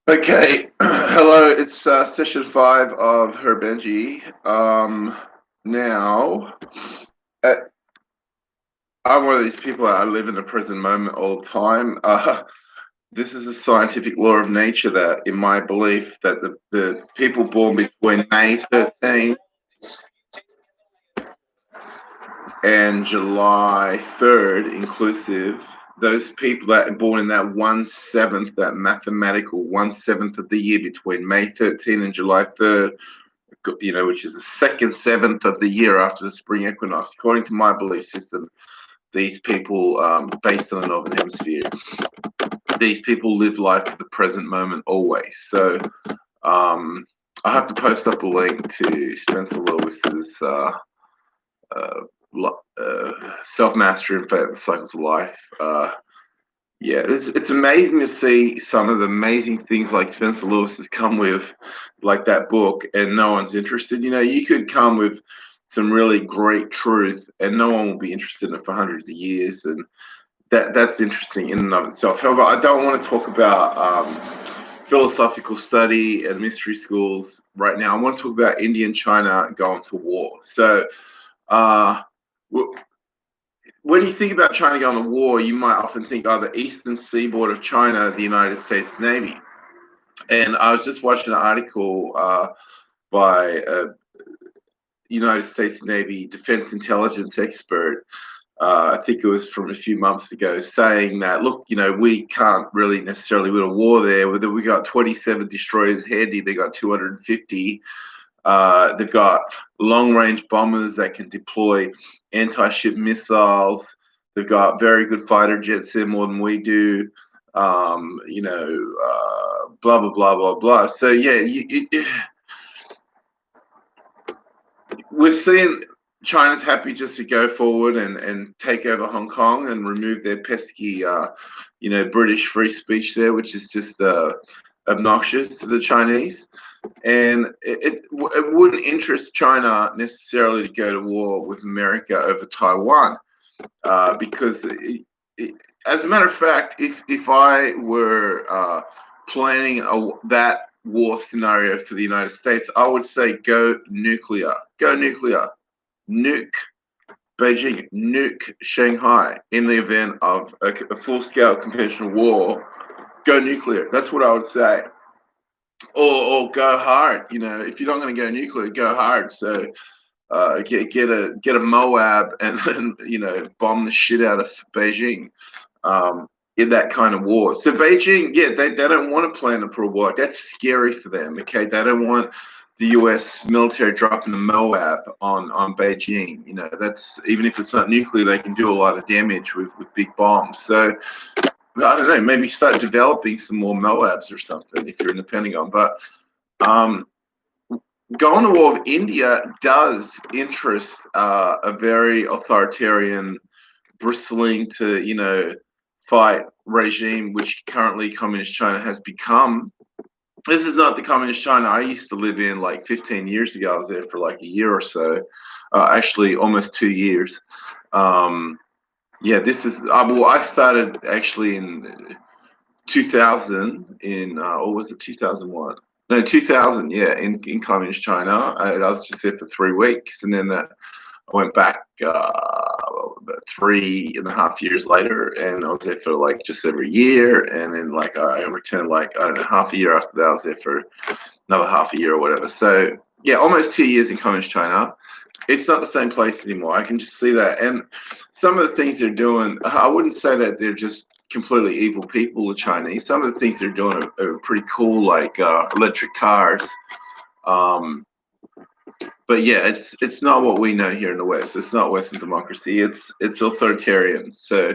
Okay, hello. It's session 5 of Herr Benji. Now, uh, I'm one of these people. I live in the present moment all the time. This is a scientific law of nature that, in my belief, that the people born between May 13th and July 3rd, inclusive, those people that are born in that 1/7, that mathematical 1/7 of the year between May 13th and July 3rd, which is the second seventh of the year after the spring equinox. According to my belief system, these people, based on the Northern Hemisphere, these people live life at the present moment always. So I have to post up a link to Spencer Lewis's Self-Mastery and Fate, the Cycles of Life. Yeah, it's amazing to see some of the amazing things like Spencer Lewis has come with, like that book, and no one's interested. You could come with some really great truth, and no one will be interested in it for hundreds of years, and that's interesting in and of itself. However, I don't want to talk about philosophical study and mystery schools right now. I want to talk about India and China going to war. So, when you think about China going to war, you might often think, the eastern seaboard of China, the United States Navy. And I was just watching an article by a United States Navy defense intelligence expert. I think it was from a few months ago, saying that, look, we can't really necessarily win a war there. We got 27 destroyers handy. They got 250. They've got long-range bombers that can deploy anti-ship missiles. They've got very good fighter jets there, more than we do. Blah blah blah blah blah. So yeah, we've seen China's happy just to go forward and take over Hong Kong and remove their pesky, British free speech there, which is just obnoxious to the Chinese. And it wouldn't interest China necessarily to go to war with America over Taiwan, because as a matter of fact, if I were planning that war scenario for the United States, I would say go nuclear, nuke Beijing, nuke Shanghai in the event of a full-scale conventional war. Go nuclear. That's what I would say. Or go hard. If you're not going to go nuclear, go hard. So get a Moab and then bomb the shit out of Beijing in that kind of war. So Beijing, yeah, they don't want to plan a war. That's scary for them. Okay, they don't want the U.S. military dropping the Moab on Beijing. That's, even if it's not nuclear, they can do a lot of damage with big bombs. So I don't know, maybe start developing some more Moabs or something if you're in the Pentagon. But going to war with India does interest a very authoritarian, bristling to fight regime, which currently Communist China has become. This is not the Communist China I used to live in like 15 years ago. I was there for like a year or so, actually almost 2 years. Yeah, this is, I started actually in 2000 or was it 2001? No, 2000, yeah, in Communist China. I was just there for 3 weeks, and then I went back about 3.5 years later, and I was there for like just over a year, and then like I returned like, I don't know, half a year after that. I was there for another half a year or whatever. So yeah, almost 2 years in Communist China. It's not the same place anymore. I can just see that. And some of the things they're doing, I wouldn't say that they're just completely evil people, the Chinese. Some of the things they're doing are pretty cool, like electric cars. But yeah, it's not what we know here in the West. It's not Western democracy. It's authoritarian. So,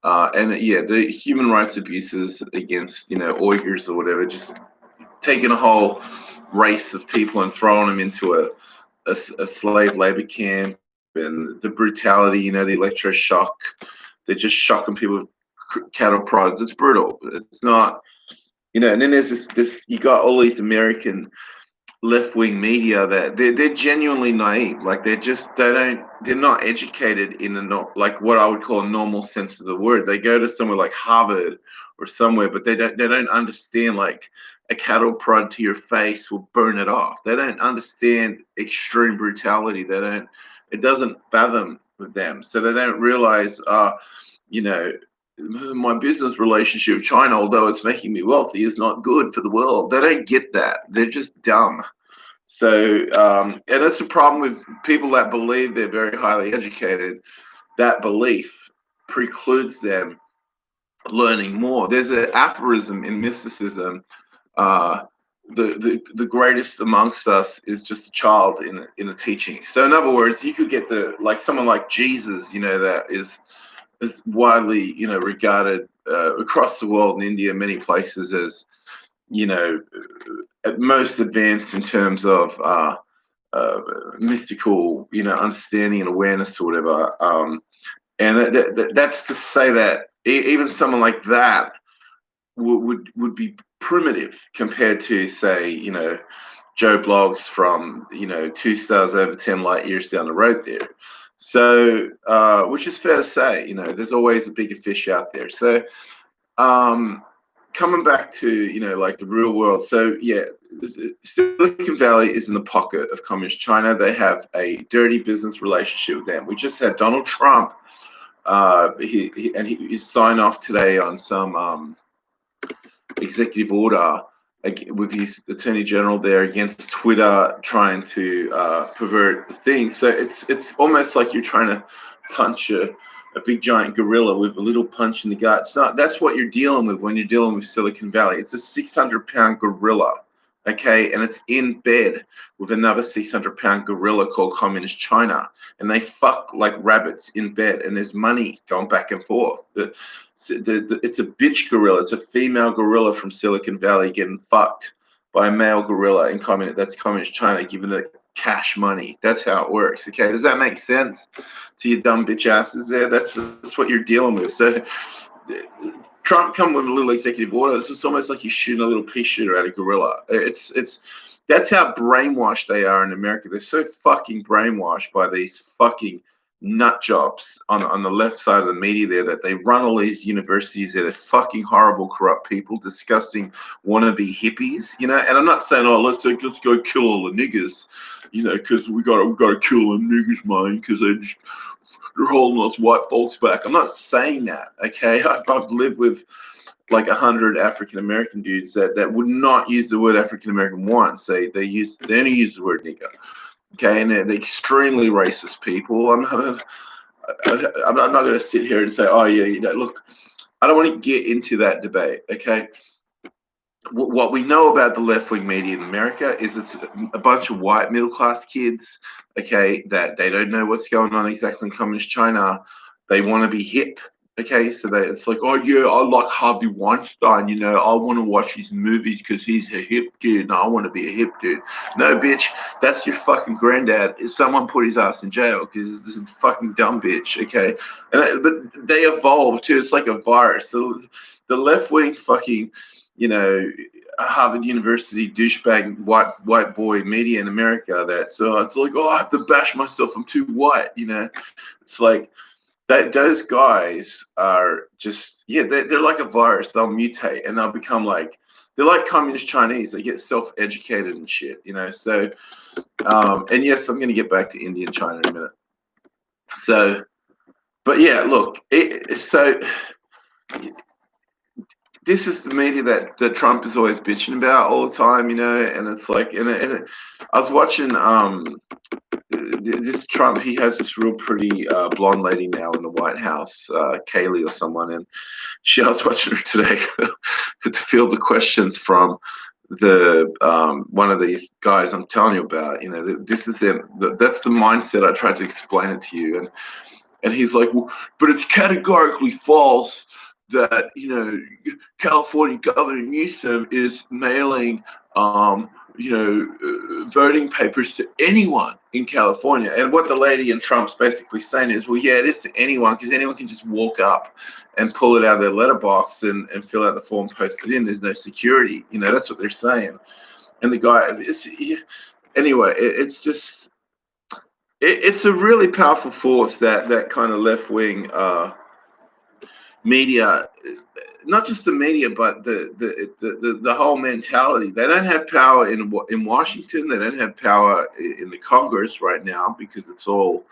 and yeah, the human rights abuses against Uyghurs or whatever, just taking a whole race of people and throwing them into a slave labor camp, and the brutality, the electroshock. They're just shocking people with cattle prods. It's brutal. It's not, and then there's this. You got all these American left-wing media that they're genuinely naive. Like they're not educated in the not like what I would call a normal sense of the word. They go to somewhere like Harvard or somewhere, but they don't understand like a cattle prod to your face will burn it off. They don't understand extreme brutality. It doesn't fathom with them. So they don't realize you know, my business relationship with China, although it's making me wealthy, is not good for the world. They don't get that. They're just dumb. So, and that's the problem with people that believe they're very highly educated. That belief precludes them learning more. There's an aphorism in mysticism. Uh, the greatest amongst us is just a child in the teaching. So, in other words, you could get someone like Jesus, that is widely regarded across the world in India, many places as you know at most advanced in terms of uh, mystical, understanding and awareness or whatever. And that's to say that even someone like that would be primitive compared to, say, Joe Blogs from 2 stars over 10 light years down the road there. So, which is fair to say, there's always a bigger fish out there. So, um, coming back to like the real world. So yeah, Silicon Valley is in the pocket of communist China. They have a dirty business relationship with them. We just had Donald Trump. He signed off today on some executive order with his attorney general there against Twitter trying to pervert the thing. So it's almost like you're trying to punch a big giant gorilla with a little punch in the gut. It's not, that's what you're dealing with when you're dealing with Silicon Valley. It's a 600-pound gorilla, okay, and it's in bed with another 600-pound gorilla called Communist China, and they fuck like rabbits in bed, and there's money going back and forth. It's a bitch gorilla. It's a female gorilla from Silicon Valley getting fucked by a male gorilla in that's Communist China, giving it cash money. That's how it works. Okay, does that make sense to you dumb bitch asses there? That's what you're dealing with. So Trump come with a little executive order. It's almost like he's shooting a little pea shooter at a gorilla. It's that's how brainwashed they are in America. They're so fucking brainwashed by these fucking nut jobs on the left side of the media there that they run all these universities there. They're fucking horrible, corrupt people, disgusting wannabe hippies, And I'm not saying, oh, let's go kill all the niggers, because we gotta kill them niggers, man, because they're holding us white folks back. I'm not saying that, okay? I've lived with like 100 African American dudes that would not use the word African American once. They only use the word nigger. Okay, and they're extremely racist people. I'm not going to sit here and say, oh yeah, look, I don't want to get into that debate. Okay, what we know about the left-wing media in America is it's a bunch of white middle-class kids. Okay, that they don't know what's going on exactly in communist China. They want to be hip. Okay, so it's like, oh yeah, I like Harvey Weinstein. I want to watch his movies because he's a hip dude, and I want to be a hip dude. No, bitch, that's your fucking granddad. Someone put his ass in jail because this is a fucking dumb bitch. Okay, but they evolved too. It's like a virus. So the left wing fucking, Harvard University douchebag white boy media in America. It's like, oh, I have to bash myself. I'm too white. It's like. Those guys are just they're like a virus. They'll mutate and they'll become they're like communist Chinese. They get self-educated and shit, So, and yes, I'm going to get back to India and China in a minute. So, but yeah, look, so this is the media that Trump is always bitching about all the time, And it's like, I was watching this Trump, he has this real pretty blonde lady now in the White House, Kaylee or someone, and I was watching her today to field the questions from the one of these guys I'm telling you about. This is that's the mindset. I tried to explain it to you, and he's like, well, but it's categorically false that California Governor Newsom is mailing voting papers to anyone in California. And what the lady in Trump's basically saying is, well, yeah, it is to anyone because anyone can just walk up and pull it out of their letterbox and fill out the form, post it in. There's no security. That's what they're saying. And the guy, anyway, it's just it's a really powerful force, that kind of left wing media, not just the media, but the whole mentality. They don't have power in Washington. They don't have power in the Congress right now because it's all,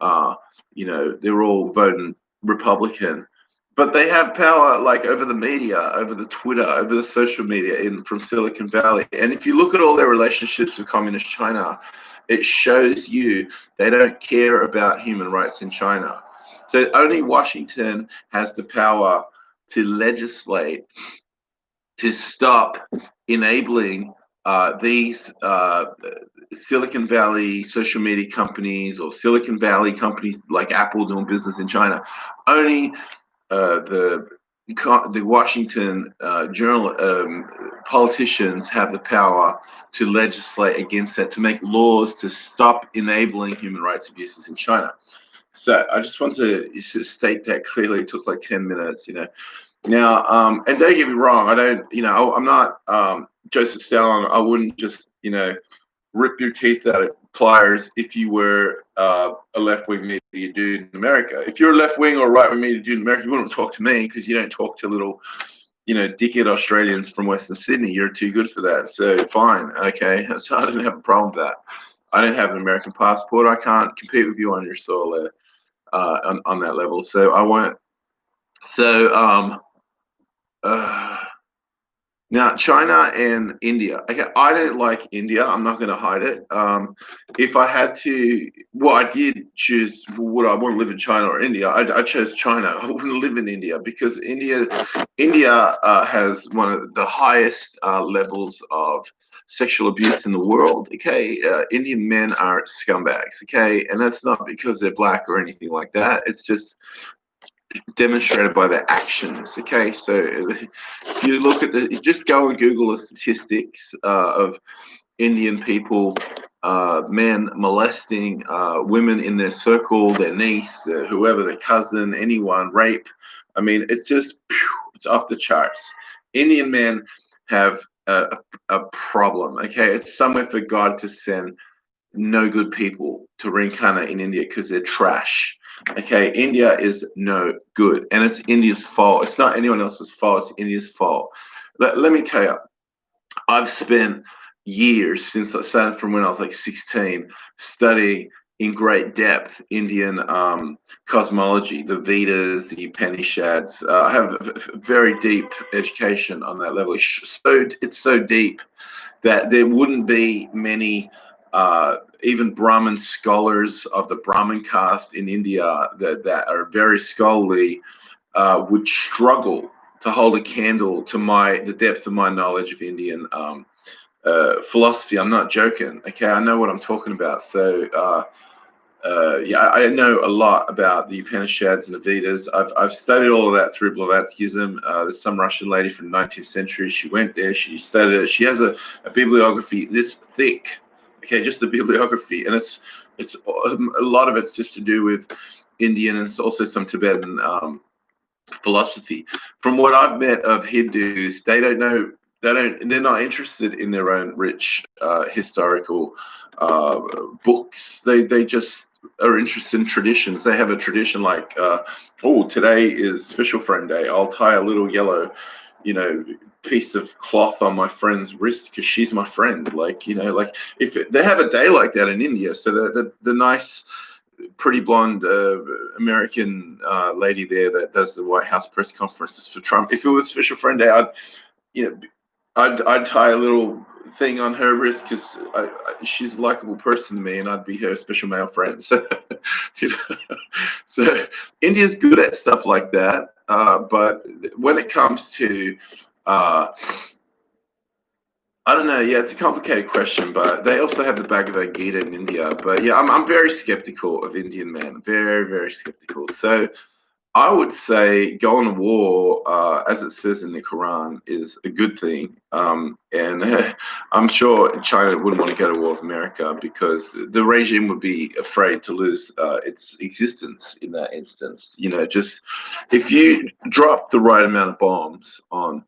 uh, they're all voting Republican. But they have power like over the media, over the Twitter, over the social media from Silicon Valley. And if you look at all their relationships with communist China, it shows you they don't care about human rights in China. So only Washington has the power to legislate to stop enabling these Silicon Valley social media companies or Silicon Valley companies like Apple doing business in China. Only the Washington journal politicians have the power to legislate against that, to make laws to stop enabling human rights abuses in China. So I just want to state that clearly. It took like 10 minutes, Now, and don't get me wrong, I don't, I'm not Joseph Stalin. I wouldn't just, rip your teeth out of pliers if you were a left-wing media dude in America. If you're a left-wing or right-wing media dude in America, you wouldn't talk to me because you don't talk to little, dickhead Australians from Western Sydney. You're too good for that. So fine, okay. So I didn't have a problem with that. I don't have an American passport. I can't compete with you on your soil there, on that level. So I won't. So now, China and India. Okay, I don't like India. I'm not going to hide it. If I had to, well, I did choose. Would I want to live in China or India? I chose China. I wouldn't live in India because India has one of the highest levels of sexual abuse in the world. Okay, Indian men are scumbags. Okay, and that's not because they're black or anything like that. It's just demonstrated by their actions. Okay, so if you look at just go and Google the statistics of Indian people, men molesting women in their circle, their niece, whoever, their cousin, anyone, rape. I mean, it's just, it's off the charts. Indian men have a problem. Okay, it's somewhere for God to send no good people to reincarnate in India because they're trash. Okay, India is no good, and it's India's fault. It's not anyone else's fault. It's India's fault. Let me tell you, I've spent years since I started from when I was like 16 studying in great depth Indian cosmology, the Vedas, the Upanishads. I have a very deep education on that level. It's so deep that there wouldn't be many even Brahmin scholars of the Brahmin caste in India that are very scholarly would struggle to hold a candle to the depth of my knowledge of Indian philosophy. I'm not joking. Okay, I know what I'm talking about. So yeah, I know a lot about the Upanishads and the Vedas. I've studied all of that through Blavatskyism. There's some Russian lady from the 19th century. She went there. She studied it. She has a bibliography this thick. Okay, just the bibliography, and it's a lot of it's just to do with Indian and also some Tibetan philosophy. From what I've met of Hindus, they don't know. They're not interested in their own rich historical books. They just are interested in traditions. They have a tradition like, oh, today is Special Friend Day. I'll tie a little yellow, piece of cloth on my friend's wrist because she's my friend. Like, like if they have a day like that in India, so the nice, pretty blonde American lady there that does the White House press conferences for Trump. If it was Special Friend Day, I'd tie a little thing on her wrist because she's a likable person to me, and I'd be her special male friend. So, so India's good at stuff like that. But when it comes to I don't know. Yeah, it's a complicated question, but they also have the Bhagavad Gita in India. But yeah, I'm very skeptical of Indian men. Very, very skeptical. So I would say going to war, as it says in the Quran, is a good thing. And I'm sure China wouldn't want to go to war with America because the regime would be afraid to lose its existence in that instance. Just if you drop the right amount of bombs on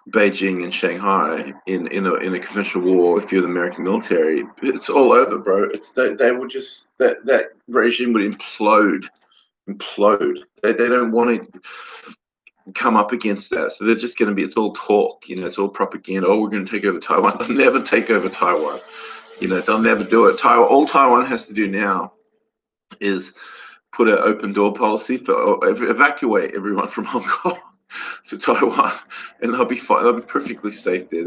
Beijing and Shanghai in a conventional war, if you're the American military, it's all over, bro. It's they would just that regime would implode. They don't want to come up against that, so they're just going to be. It's all talk, it's all propaganda. Oh, we're going to take over Taiwan. They'll never take over Taiwan. They'll never do it. All Taiwan has to do now is put an open door policy for evacuate everyone from Hong Kong to Taiwan, and they'll be fine. They'll be perfectly safe there.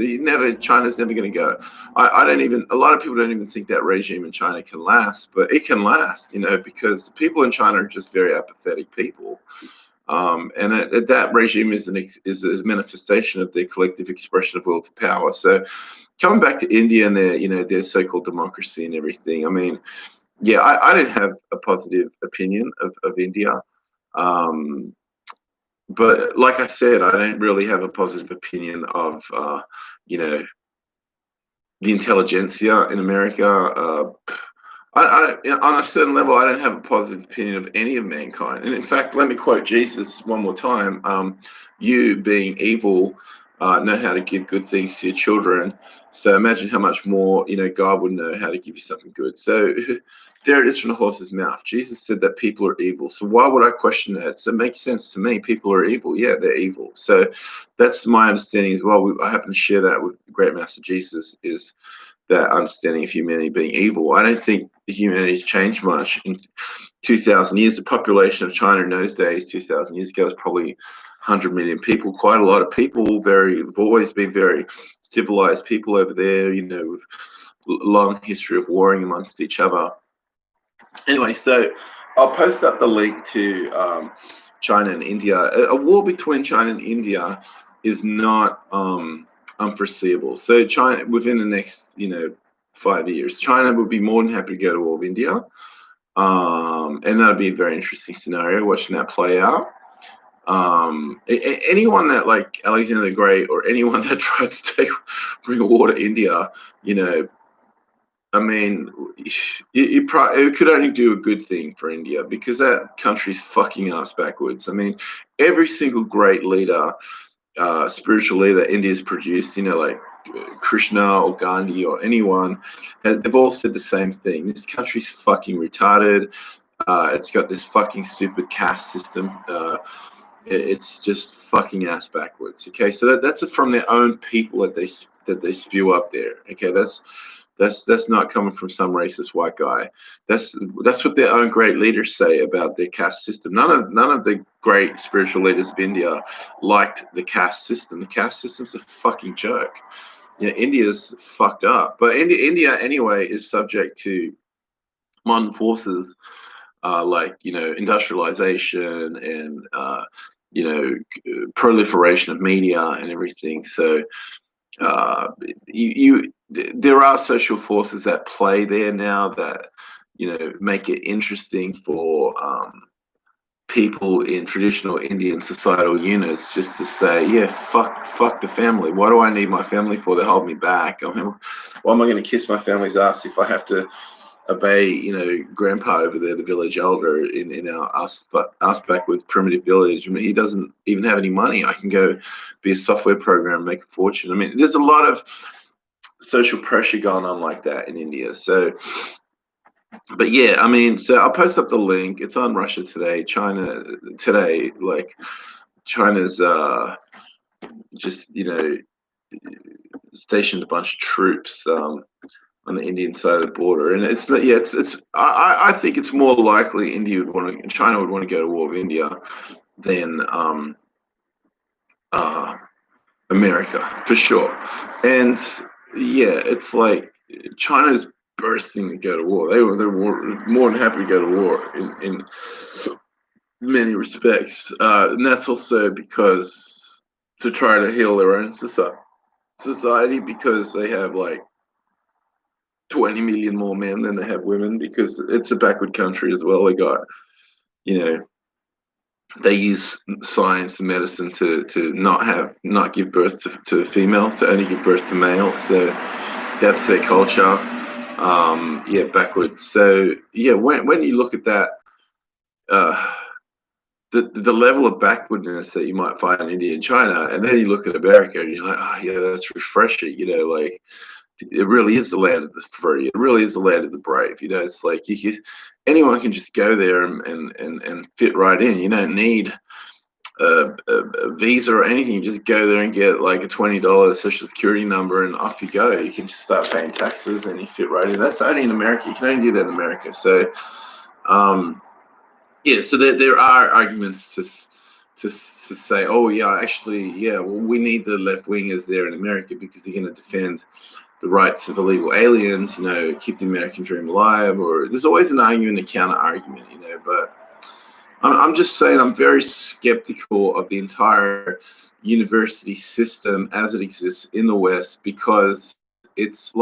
China's never going to go. I don't even. A lot of people don't even think that regime in China can last, but it can last. Because people in China are just very apathetic people. And that regime is a manifestation of their collective expression of will to power. So, coming back to India and their so-called democracy and everything. I mean, yeah, I didn't have a positive opinion of India. But like I said, I don't really have a positive opinion of, the intelligentsia in America. On a certain level, I don't have a positive opinion of any of mankind. And in fact, let me quote Jesus one more time. You, being evil, know how to give good things to your children. So imagine how much more, God would know how to give you something good. So there it is from the horse's mouth. Jesus said that people are evil. So why would I question that? So it makes sense to me. People are evil. Yeah, they're evil. So that's my understanding as well. I happen to share that with the great master Jesus, is that understanding of humanity being evil. I don't think humanity's changed much in 2,000 years. The population of China in those days, 2,000 years ago, was probably 100 million people. Quite a lot of people. Have always been very civilized people over there. With long history of warring amongst each other. Anyway, so I'll post up the link to China and India. A war between China and India is not unforeseeable. So China, within the next 5 years, China would be more than happy to go to war with India, and that'd be a very interesting scenario watching that play out. Anyone that, like Alexander the Great, or anyone that tried to bring a war to India, I mean, it could only do a good thing for India, because that country's fucking ass backwards. I mean, every single great leader, spiritual leader that India's produced, like Krishna or Gandhi or anyone, they've all said the same thing. This country's fucking retarded. It's got this fucking stupid caste system. It's just fucking ass backwards. Okay, so that's from their own people that they spew up there. Okay, that's not coming from some racist white guy. That's what their own great leaders say about their caste system. None of the great spiritual leaders of India liked the caste system. The caste system's a fucking joke. India's fucked up. But India anyway is subject to modern forces, like industrialization and proliferation of media and everything. So there are social forces that play there now that make it interesting for people in traditional Indian societal units just to say, yeah, fuck the family. What do I need my family for? They hold me back. I mean, why am I going to kiss my family's ass if I have to obey, grandpa over there, the village elder in our us backward primitive village? I mean, he doesn't even have any money. I can go be a software programmer and make a fortune. I mean, there's a lot of social pressure going on like that in India. So, but yeah, I mean, so I'll post up the link. It's on Russia Today, China Today. Like, China's just stationed a bunch of troops on the Indian side of the border, and I think it's more likely China would want to go to war with India than America, for sure. And yeah, it's like China's bursting to go to war. They're more than happy to go to war in many respects, and that's also because to try to heal their own society, because they have like 20 million more men than they have women, because it's a backward country as well. They got, they use science and medicine to not give birth to females, to only give birth to males. So that's their culture. Backwards. So yeah, when you look at that, the level of backwardness that you might find in India and China, and then you look at America and you're like, oh yeah, that's refreshing. Like it really is the land of the free. It really is the land of the brave. It's like anyone can just go there and fit right in. You don't need a visa or anything. You just go there and get like a $20 social security number, and off you go. You can just start paying taxes, and you fit right in. That's only in America. You can only do that in America. So, yeah. So there are arguments to say, oh yeah, actually, yeah, well, we need the left wingers there in America because they're going to defend the rights of illegal aliens, keep the American dream alive. Or there's always an argument, a counter argument, but I'm just saying I'm very skeptical of the entire university system as it exists in the West, because it's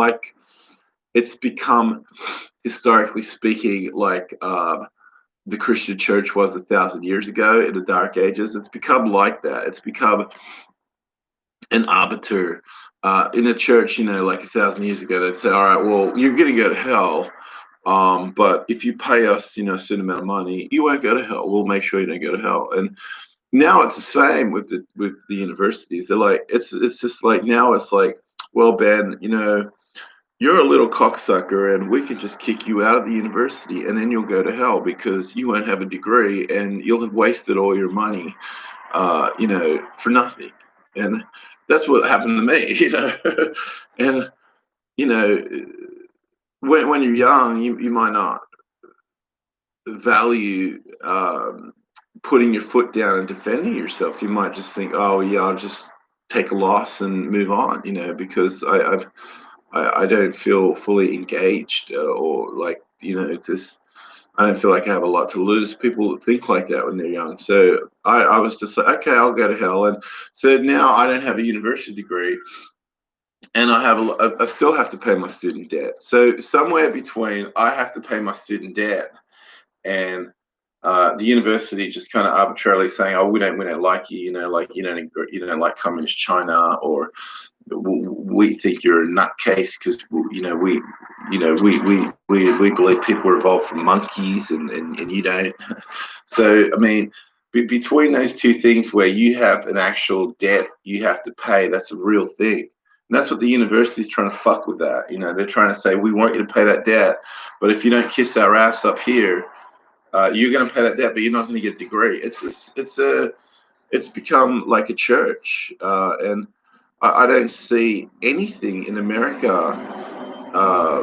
become, historically speaking, like the Christian church was 1,000 years ago in the Dark Ages. It's become like that. It's become an arbiter in a church, like 1,000 years ago. They'd say, all right, well, you're going to go to hell. But if you pay us, a certain amount of money, you won't go to hell. We'll make sure you don't go to hell. And now it's the same with the universities. They're like, it's just like, now it's like, well, Ben, you're a little cocksucker, and we could just kick you out of the university, and then you'll go to hell because you won't have a degree, and you'll have wasted all your money, for nothing. And that's what happened to me, and you know, when you're young, you might not value putting your foot down and defending yourself. You might just think, oh yeah, I'll just take a loss and move on, because I don't feel fully engaged, or like, just I don't feel like I have a lot to lose. People think like that when they're young. So I was just like, okay, I'll go to hell. And so now I don't have a university degree, and I still have to pay my student debt. So somewhere between I have to pay my student debt and the university just kind of arbitrarily saying, "Oh, we don't like you. Like you don't like communist China, or we think you're a nutcase because we believe people were evolved from monkeys, and you don't." So I mean, between those two things, where you have an actual debt you have to pay, that's a real thing. And that's what the university is trying to fuck with. That they're trying to say, we want you to pay that debt, but if you don't kiss our ass up here, you're going to pay that debt, but you're not going to get a degree. It's become like a church, and I don't see anything in America, uh,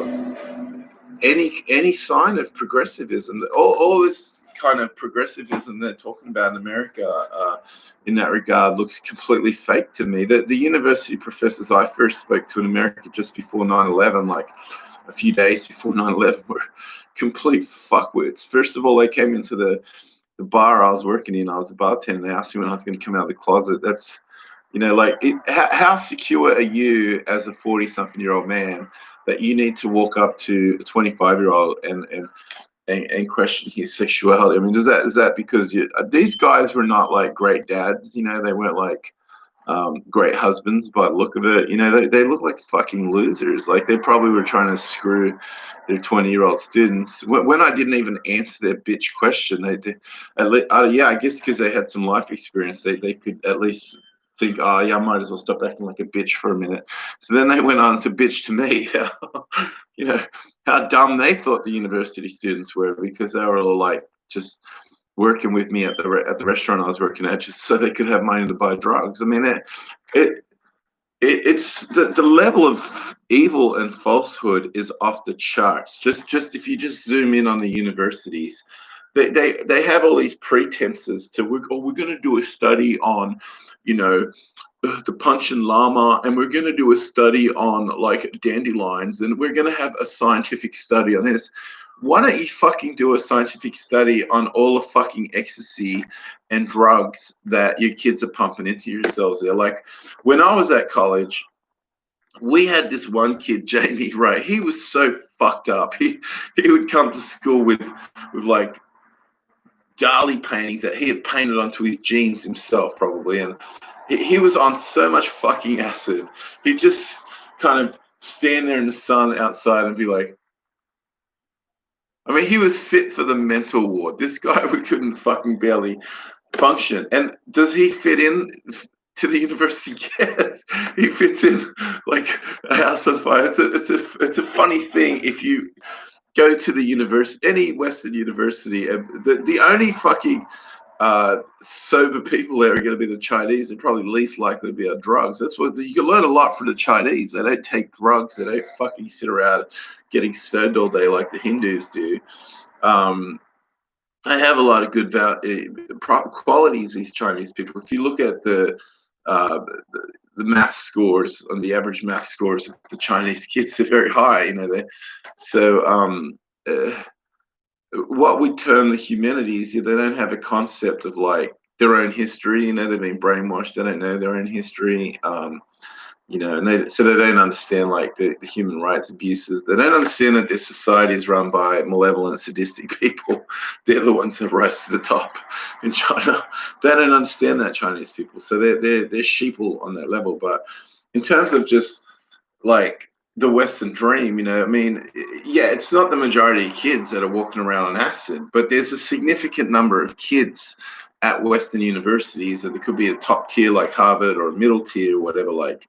any sign of progressivism. All this kind of progressivism they're talking about in America, in that regard, looks completely fake to me. The university professors I first spoke to in America just before 9/11, like a few days before 9/11, were complete fuckwits. First of all, they came into the bar I was working in. I was a bartender. They asked me when I was going to come out of the closet. That's, how secure are you as a 40-something-year-old man that you need to walk up to a 25-year-old and question his sexuality? I mean, is that because these guys were not like great dads? They weren't like great husbands by the look of it. They look like fucking losers. Like they probably were trying to screw their 20-year-old students. When I didn't even answer their bitch question, yeah, I guess because they had some life experience, they could at least think, oh yeah, I might as well stop acting like a bitch for a minute. So then they went on to bitch to me, how dumb they thought the university students were, because they were all like just working with me at the restaurant I was working at, just so they could have money to buy drugs. I mean, it's the level of evil and falsehood is off the charts. Just if you just zoom in on the universities, they have all these pretenses to, we're going to do a study on, the Panchen llama, and we're going to do a study on like dandelions, and we're going to have a scientific study on this. Why don't you fucking do a scientific study on all the fucking ecstasy and drugs that your kids are pumping into yourselves there? Like when I was at college, we had this one kid, Jamie, right? He was so fucked up. He would come to school with like Dali paintings that he had painted onto his jeans himself, probably, and he was on so much fucking acid. He'd just kind of stand there in the sun outside and be like, I mean, he was fit for the mental ward. This guy, we couldn't fucking barely function. And does he fit in to the university? Yes, he fits in like a house on fire. It's a funny thing if you go to the university, any Western university. The only fucking sober people there are going to be the Chinese, and probably least likely to be on drugs. That's what you can learn a lot from the Chinese. They don't take drugs. They don't fucking sit around getting stoned all day like the Hindus do. They have a lot of good qualities. These Chinese people. If you look at uh, the math scores, on the average math scores, the Chinese kids are very high. You know, they so. What we term the humanities, they don't have a concept of like their own history. You know, they've been brainwashed. They don't know their own history. You know, and they don't understand like the human rights abuses. They don't understand that this society is run by malevolent, sadistic people. They're the ones that rise to the top in China. They don't understand that, Chinese people. So they're sheeple on that level. But in terms of just like the Western dream, you know, I mean, yeah, it's not the majority of kids that are walking around on acid, but there's a significant number of kids at Western universities that there could be a top tier like Harvard or a middle tier or whatever, like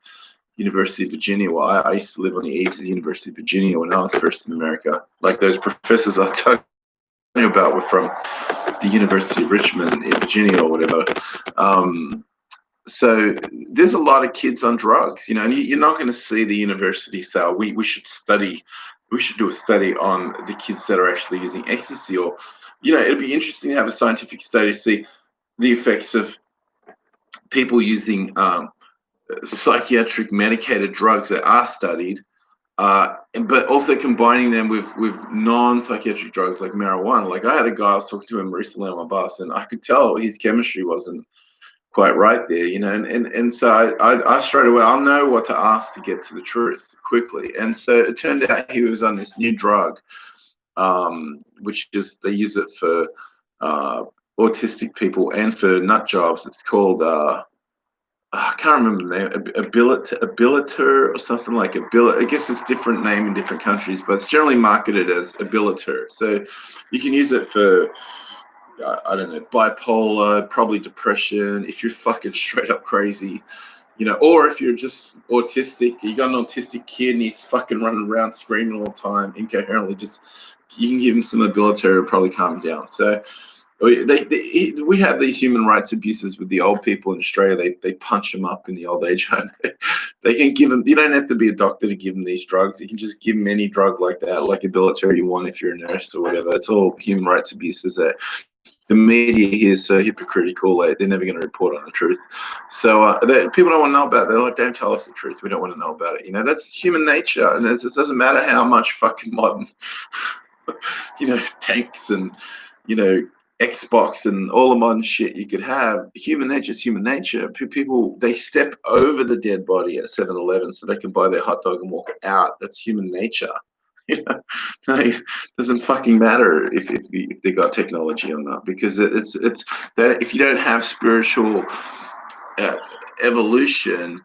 University of Virginia. Well, I used to live on the east of the University of Virginia when I was first in America. Like those professors I told you about were from the University of Richmond in Virginia or whatever. So there's a lot of kids on drugs, you know, and you're not going to see the university say, oh, we should do a study on the kids that are actually using ecstasy, or, you know, it'd be interesting to have a scientific study to see the effects of people using psychiatric medicated drugs that are studied, but also combining them with non-psychiatric drugs like marijuana. Like I had a guy, I was talking to him recently on my bus, and I could tell his chemistry wasn't quite right there, you know, and so I straight away, I'll know what to ask to get to the truth quickly. And so it turned out he was on this new drug, which is, they use it for autistic people and for nut jobs. It's called I can't remember the name, Abiliter or something like Abiliter. I guess it's different name in different countries, but it's generally marketed as Abiliter. So you can use it for, I don't know, bipolar, probably depression, if you're fucking straight up crazy, you know, or if you're just autistic, you got an autistic kid and he's fucking running around screaming all the time, incoherently, just, you can give him some ability to probably calm him down. So we have these human rights abuses with the old people in Australia. They punch them up in the old age home. They can give them, you don't have to be a doctor to give them these drugs. You can just give them any drug like that, like ability you want if you're a nurse or whatever. It's all human rights abuses that the media here is so hypocritical. Like, they're never going to report on the truth. So people don't want to know about it. They're like, don't tell us the truth. We don't want to know about it. You know, that's human nature. And it doesn't matter how much fucking modern, you know, tanks and, you know, Xbox and all the modern shit you could have. Human nature is human nature. People, they step over the dead body at 7-Eleven so they can buy their hot dog and walk out. That's human nature. You know, it doesn't fucking matter if they got technology or not, because it's that if you don't have spiritual evolution,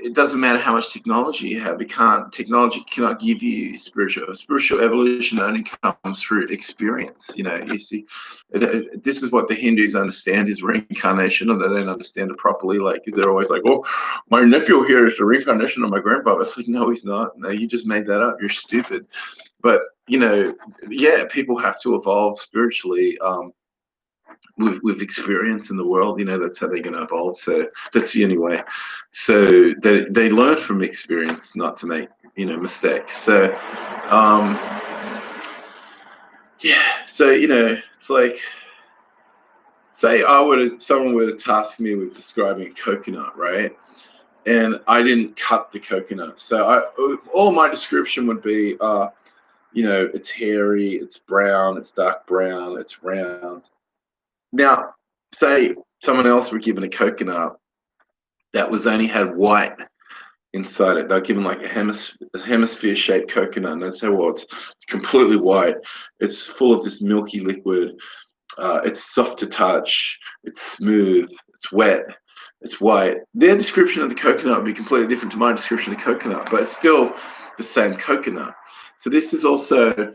it doesn't matter how much technology you have. Technology cannot give you spiritual evolution. Only comes through experience. You know, you see, this is what the Hindus understand is reincarnation, or they don't understand it properly. Like, they're always like, oh, my nephew here is the reincarnation of my grandfather. It's like, no, he's not. No, you just made that up. You're stupid. But, you know, yeah, people have to evolve spiritually. With experience in the world, you know, that's how they're going to evolve. So that's the only way. So they learn from experience, not to make, you know, mistakes. So yeah, so, you know, it's like, say someone were to task me with describing a coconut, right? And I didn't cut the coconut, so all my description would be, you know, it's hairy, it's brown, it's dark brown, it's round. Now, say someone else were given a coconut that was only had white inside it. They're given like a hemisphere-shaped coconut, and they'd say, "Well, it's completely white. It's full of this milky liquid. It's soft to touch. It's smooth. It's wet. It's white." Their description of the coconut would be completely different to my description of coconut, but it's still the same coconut. So this is also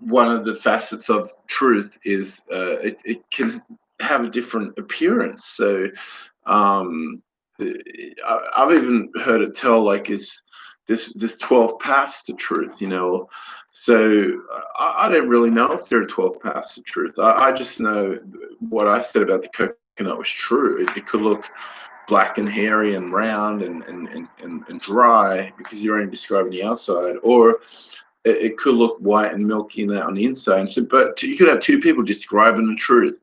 one of the facets of truth is it can have a different appearance. So um, I've even heard it tell like is this 12 paths to truth, you know. So I don't really know if there are 12 paths to truth. I just know what I said about the coconut was true. It could look black and hairy and round and dry because you're only describing the outside, or it could look white and milky on the inside. So, but you could have two people describing the truth,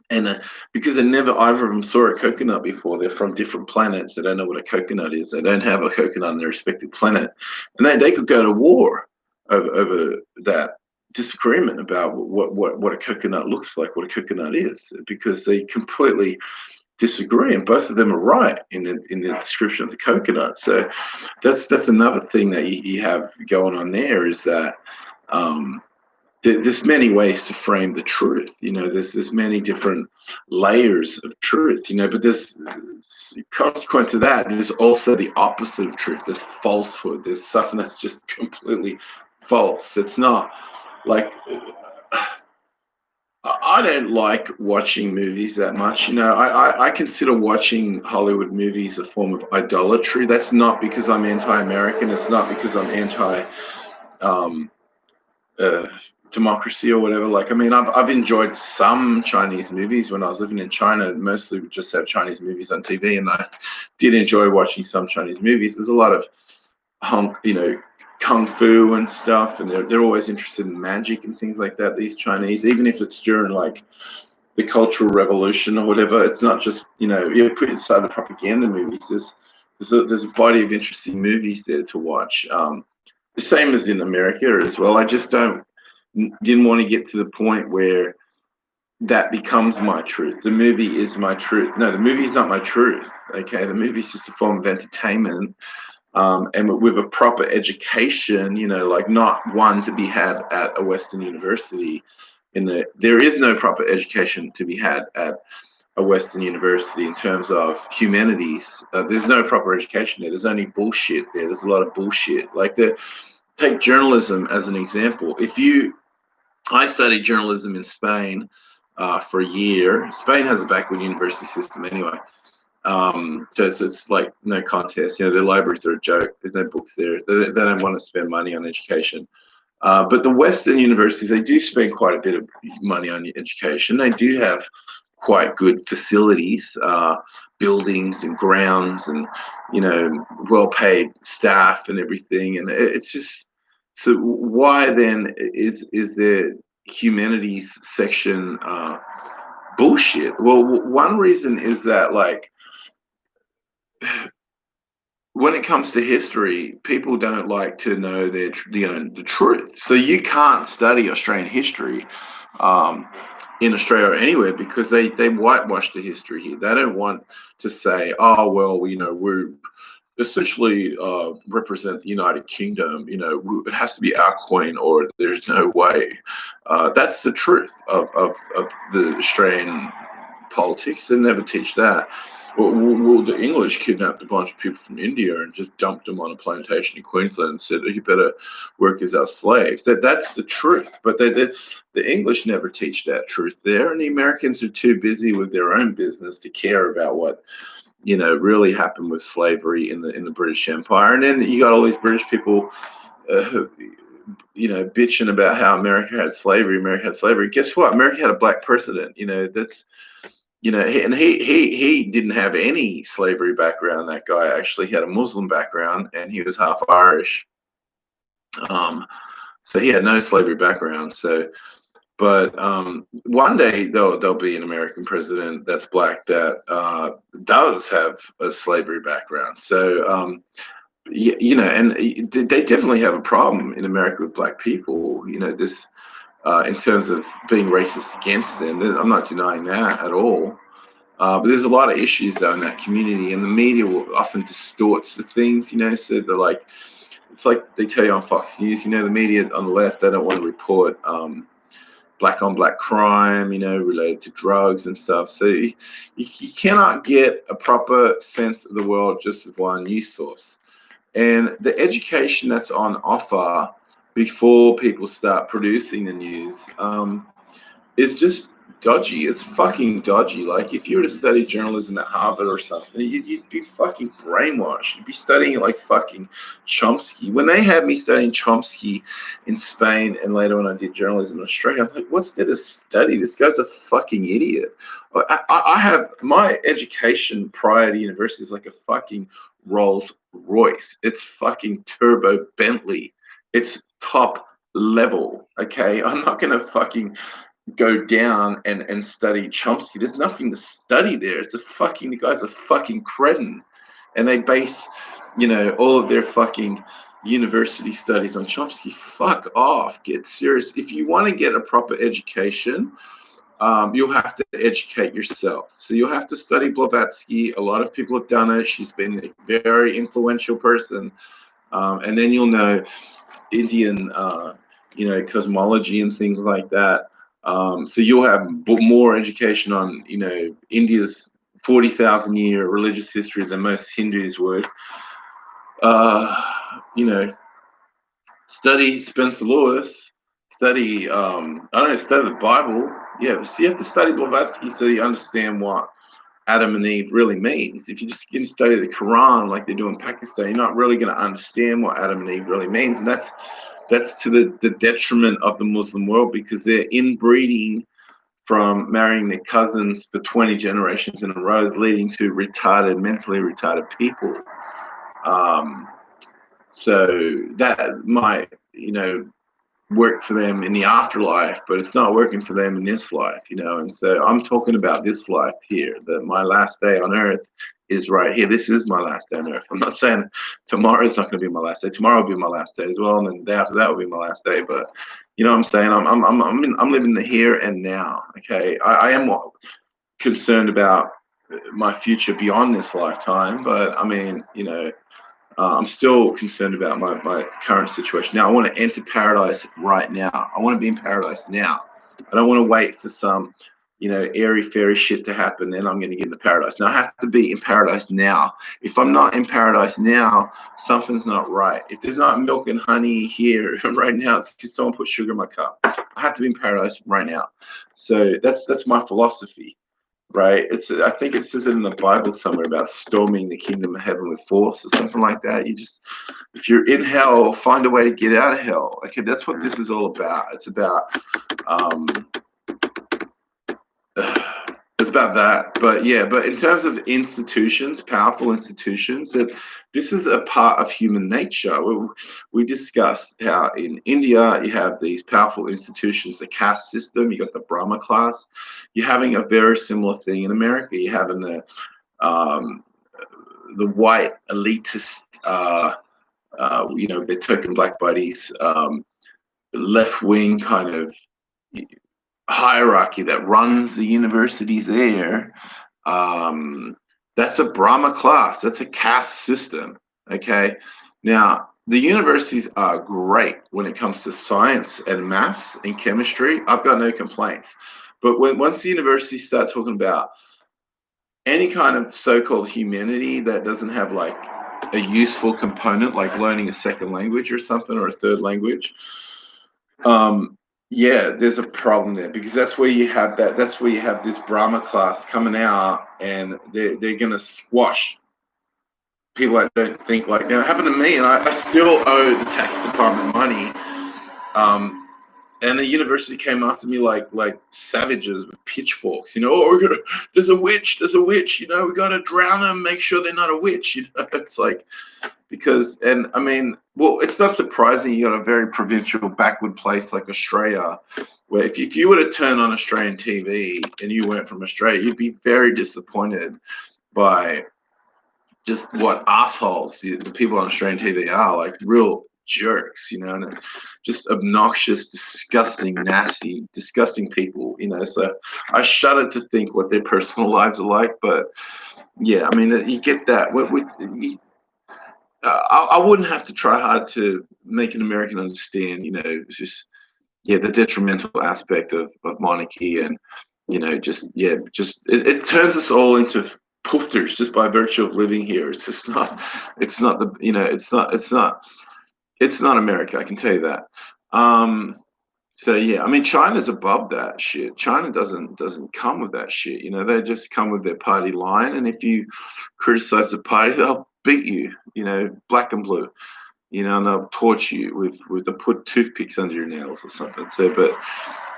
and because they never either of them saw a coconut before, they're from different planets. They don't know what a coconut is. They don't have a coconut on their respective planet, and they could go to war over that disagreement about what a coconut looks like, what a coconut is, because they completely disagree, and both of them are right in the description of the coconut. So that's another thing that you have going on there is that um, there's many ways to frame the truth. You know, there's many different layers of truth. You know, but there's consequent to that. There's also the opposite of truth. There's falsehood. There's something that's just completely false. It's not like I don't like watching movies that much. You know, I consider watching Hollywood movies a form of idolatry. That's not because I'm anti-American. It's not because I'm anti um, uh, democracy or whatever. Like, I mean, I've enjoyed some Chinese movies when I was living in China. Mostly, we just have Chinese movies on TV, and I did enjoy watching some Chinese movies. There's a lot of you know, kung fu and stuff, and they're always interested in magic and things like that. These Chinese, even if it's during like the Cultural Revolution or whatever, it's not just you put aside the propaganda movies. There's a body of interesting movies there to watch. The same as in America as well. I just didn't want to get to the point where that becomes my truth. The movie is my truth. No, the movie is not my truth. Okay, the movie is just a form of entertainment, and with a proper education, like not one to be had at a Western university. There is no proper education to be had at a Western university in terms of humanities. There's no proper education there. There's only bullshit there. There's a lot of bullshit. Take journalism as an example. I studied journalism in Spain for a year. Spain has a backward university system anyway. So it's like no contest. Their libraries are a joke. There's no books there. They don't want to spend money on education. But the Western universities, they do spend quite a bit of money on education. They do have quite good facilities, buildings and grounds, and well-paid staff and everything. And it's just, so why then is there humanities section bullshit? Well, one reason is that when it comes to history, people don't like to know the truth. So you can't study Australian history in Australia or anywhere because they whitewash the history here. They don't want to say, oh well, we're essentially represent the United Kingdom. It has to be our coin, or there's no way. That's the truth of the Australian politics. They never teach that. Well, the English kidnapped a bunch of people from India and just dumped them on a plantation in Queensland and said, oh, you better work as our slaves. That's the truth. But the English never teach that truth there. And the Americans are too busy with their own business to care about what, really happened with slavery in the British Empire. And then you got all these British people, bitching about how America had slavery. Guess what? America had a black president. That's and he didn't have any slavery background. That guy actually had a Muslim background, and he was half Irish. So he had no slavery background. So, but one day there'll be an American president that's black that does have a slavery background. So, and they definitely have a problem in America with black people. This. In terms of being racist against them, I'm not denying that at all. But there's a lot of issues though in that community, and the media will often distorts the things. So they're like, it's like they tell you on Fox News. The media on the left, they don't want to report black on black crime, related to drugs and stuff. So you cannot get a proper sense of the world just with one news source. And the education that's on offer before people start producing the news, is just dodgy. It's fucking dodgy. Like if you were to study journalism at Harvard or something, you'd be fucking brainwashed. You'd be studying like fucking Chomsky. When they had me studying Chomsky in Spain, and later when I did journalism in Australia, I'm like, what's there to study? This guy's a fucking idiot. I have my education prior to university is like a fucking Rolls Royce. It's fucking turbo Bentley. It's top level. Okay, I'm not gonna fucking go down and study Chomsky. There's nothing to study there. It's a fucking, the guy's a fucking cretin. And they base, all of their fucking university studies on Chomsky. Fuck off. Get serious. If you want to get a proper education, you'll have to educate yourself. So you'll have to study Blavatsky. A lot of people have done it. She's been a very influential person. And then you'll know Indian, cosmology and things like that. So you'll have more education on, India's 40,000 year religious history than most Hindus would. Study Spencer Lewis, study, study the Bible. Yeah, so you have to study Blavatsky so you understand what Adam and Eve really means. If you just going to study the Quran like they do in Pakistan, you're not really going to understand what Adam and Eve really means. And that's to the detriment of the Muslim world, because they're inbreeding from marrying their cousins for 20 generations in a row, leading to mentally retarded people. So that might, work for them in the afterlife, but it's not working for them in this life, And so I'm talking about this life here, that my last day on earth is right here. This is my last day on earth. I'm not saying tomorrow is not going to be my last day. Tomorrow will be my last day as well, and then the day after that will be my last day. But you know what I'm saying? I'm living the here and now. Okay, I am concerned about my future beyond this lifetime, but I mean, I'm still concerned about my current situation. Now, I want to enter paradise right now. I want to be in paradise now. I don't want to wait for some, airy fairy shit to happen, then I'm going to get into paradise. Now, I have to be in paradise now. If I'm not in paradise now, something's not right. If there's not milk and honey here right now, it's because someone put sugar in my cup. I have to be in paradise right now. So that's my philosophy. Right, I think it says it in the Bible somewhere about storming the kingdom of heaven with force or something like that. If you're in hell, find a way to get out of hell. Okay, that's what this is all about. It's about that. But yeah, but in terms of institutions, powerful institutions, this is a part of human nature. We discussed how in India you have these powerful institutions, the caste system. You got the Brahma class. You're having a very similar thing in America. You're having the white elitist, their token black buddies, left wing kind of hierarchy that runs the universities there. That's a Brahma class. That's a caste system. Okay. Now, the universities are great when it comes to science and maths and chemistry. I've got no complaints. But once the universities start talking about any kind of so-called humanity that doesn't have like a useful component, like learning a second language or something, or a third language, yeah, there's a problem there, because that's where you have this Brahma class coming out, and they're going to squash people that don't think like that. It happened to me, and I still owe the tax department money. And the university came after me like savages with pitchforks, there's a witch, we got to drown them, make sure they're not a witch, It's like, and I mean, well, it's not surprising you got a very provincial backward place like Australia, where if you were to turn on Australian TV and you weren't from Australia, you'd be very disappointed by just what assholes the people on Australian TV are, like real jerks, and just obnoxious, disgusting, nasty, disgusting people, So I shudder to think what their personal lives are like. But yeah, I mean, you get that. I wouldn't have to try hard to make an American understand, it's just, the detrimental aspect of monarchy, and, it turns us all into poofters just by virtue of living here. It's just not, it's not It's not America, I can tell you that. Um, so yeah, I mean, China's above that shit. China doesn't come with that shit. You know, they just come with their party line, and if you criticize the party, they'll beat you. You know, black and blue. You know, and they'll torture you with they'll put toothpicks under your nails or something. So, but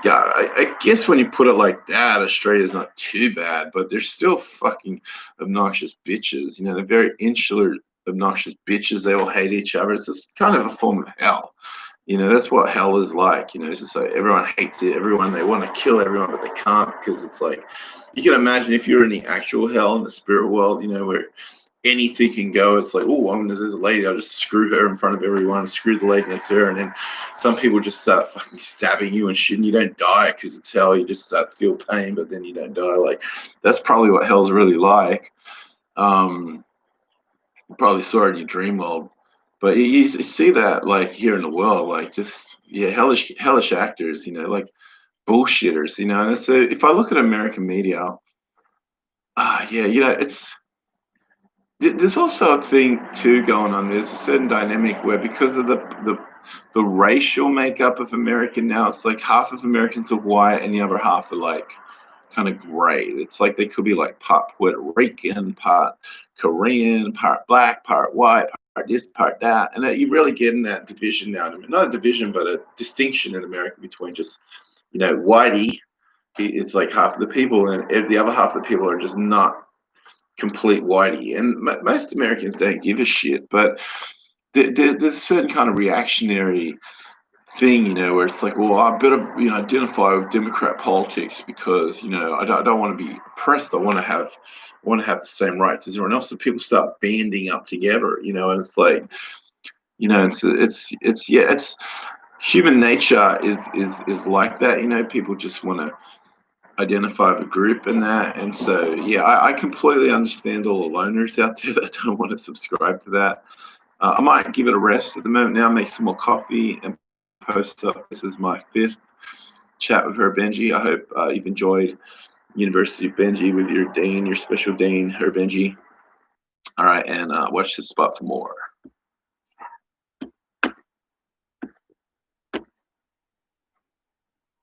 yeah, I guess when you put it like that, Australia's not too bad, but they're still fucking obnoxious bitches. You know, they're very insular, obnoxious bitches. They all hate each other. It's just kind of a form of hell. You know, that's what hell is like. You know, it's just like everyone hates it. Everyone, they want to kill everyone, but they can't because it's like you can imagine if you're in the actual hell in the spirit world, you know, where anything can go. It's like, oh, there's a lady. I'll just screw her in front of everyone, screw the lady next to her. And then some people just start fucking stabbing you and shit. And you don't die because it's hell. You just start to feel pain, but then you don't die. Like, that's probably what hell's really like. Um, you probably saw it in your dream world. But you see that, like, here in the world, like, just, yeah, hellish actors, you know, like, bullshitters, you know. And so if I look at American media, yeah, you know, there's also a thing too going on. There's a certain dynamic where because of the racial makeup of America now, it's like half of Americans are white and the other half are like kind of gray. It's like they could be like part Puerto Rican, part Korean, part black, part white, part this, part that, and that you really get in that division now. Not a division, but a distinction in America between just whitey. It's like half of the people, and the other half of the people are just not complete whitey. And most Americans don't give a shit, but there's a certain kind of reactionary thing, you know, where it's like, well, I better, identify with Democrat politics because, I don't want to be oppressed. I want to have the same rights as everyone else. So people start banding up together, and it's like, it's human nature is like that. People just want to identify with a group and that. And so, yeah, I completely understand all the loners out there that don't want to subscribe to that. I might give it a rest at the moment now, make some more coffee and post up. This is my 5th chat with Herr Benji. I hope you've enjoyed University of Benji with your dean, your special dean, Herr Benji. All right, and watch this spot for more.